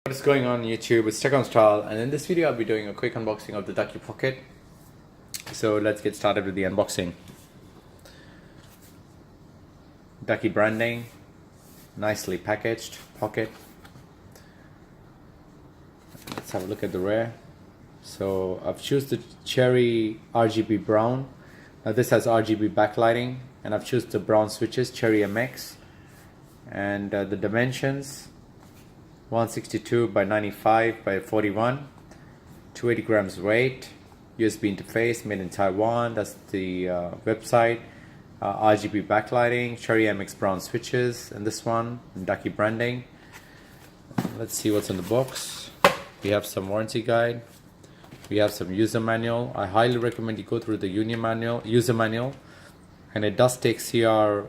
What is going on YouTube? It's Tech on Style, and in this video I'll be doing a quick unboxing of the Ducky Pocket. So let's get started with the unboxing. Ducky branding, nicely packaged pocket. Let's have a look at the rear. So I've chosen the cherry RGB brown. Now this has RGB backlighting, and I've chosen the brown switches, cherry MX, and the dimensions 162 by 95 by 41, 280 grams weight, USB interface, made in Taiwan. That's the website. RGB backlighting, cherry MX brown switches, and this one, Ducky branding. Let's see what's in the box. We have some warranty guide. We have some user manual. I highly recommend you go through the user manual, and it does take CR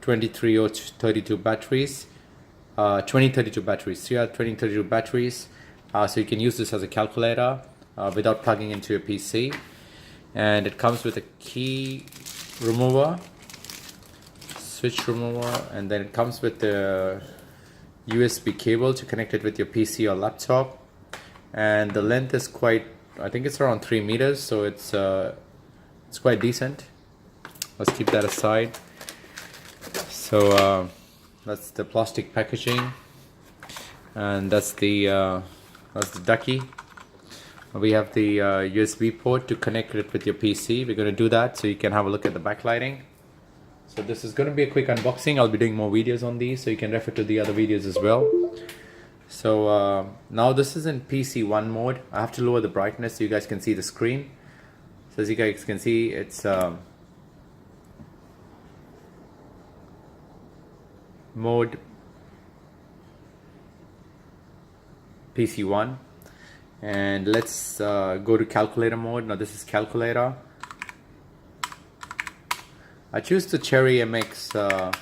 23032 batteries. 2032 batteries, CR 2032 batteries, so you can use this as a calculator without plugging into your PC. And it comes with a key remover, switch remover, and then it comes with the USB cable to connect it with your PC or laptop. And the length is quite, I think it's around 3 meters, so it's quite decent. Let's keep that aside. So that's the plastic packaging, and that's the Ducky. We have the USB port to connect it with your PC. We're going to do that so you can have a look at the backlighting. So this is going to be a quick unboxing. I'll be doing more videos on these, so you can refer to the other videos as well. So now this is in PC1 mode. I have to lower the brightness so you guys can see the screen. So as you guys can see, it's mode PC1, and let's go to calculator mode. Now this is calculator. I choose the cherry MX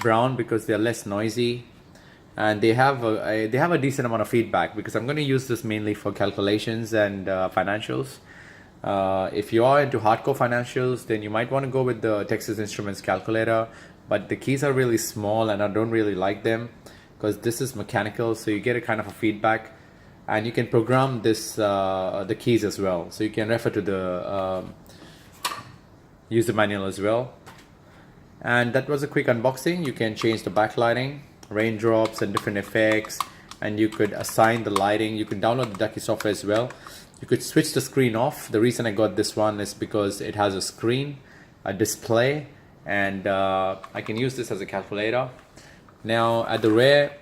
brown because they're less noisy, and they have a decent amount of feedback, because I'm going to use this mainly for calculations and financials. If you are into hardcore financials, then you might want to go with the Texas Instruments calculator, but the keys are really small and I don't really like them because this is mechanical, so you get a kind of a feedback, and you can program this the keys as well, so you can refer to the user manual as well. And that was a quick unboxing. You can change the backlighting, raindrops, and different effects, and you could assign the lighting. You can download the Ducky software as well. You could switch the screen off. The reason I got this one is because it has a screen, a display, and I can use this as a calculator. Now at the rear,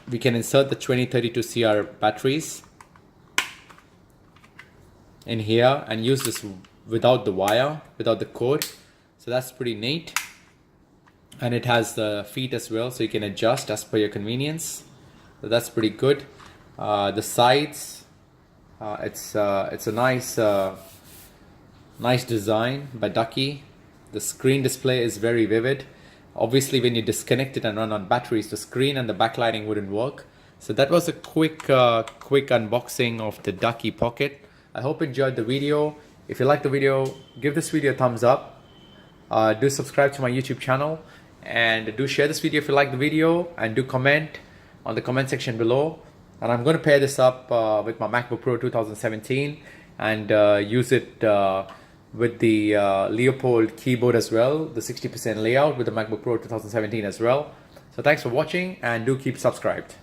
we can insert the 2032 CR batteries in here and use this without the wire, without the cord. So that's pretty neat. And it has the feet as well, so you can adjust as per your convenience. So that's pretty good. The sides, it's a nice design by Ducky. The screen display is very vivid. Obviously, when you disconnect it and run on batteries, the screen and the backlighting wouldn't work. So that was a quick unboxing of the Ducky Pocket. I hope you enjoyed the video. If you like the video, give this video a thumbs up. Do subscribe to my YouTube channel, and do share this video if you like the video, and do comment on the comment section below. And I'm going to pair this up with my MacBook Pro 2017 and use it with the Leopold keyboard as well, the 60% layout with the MacBook Pro 2017 as well. So thanks for watching, and do keep subscribed.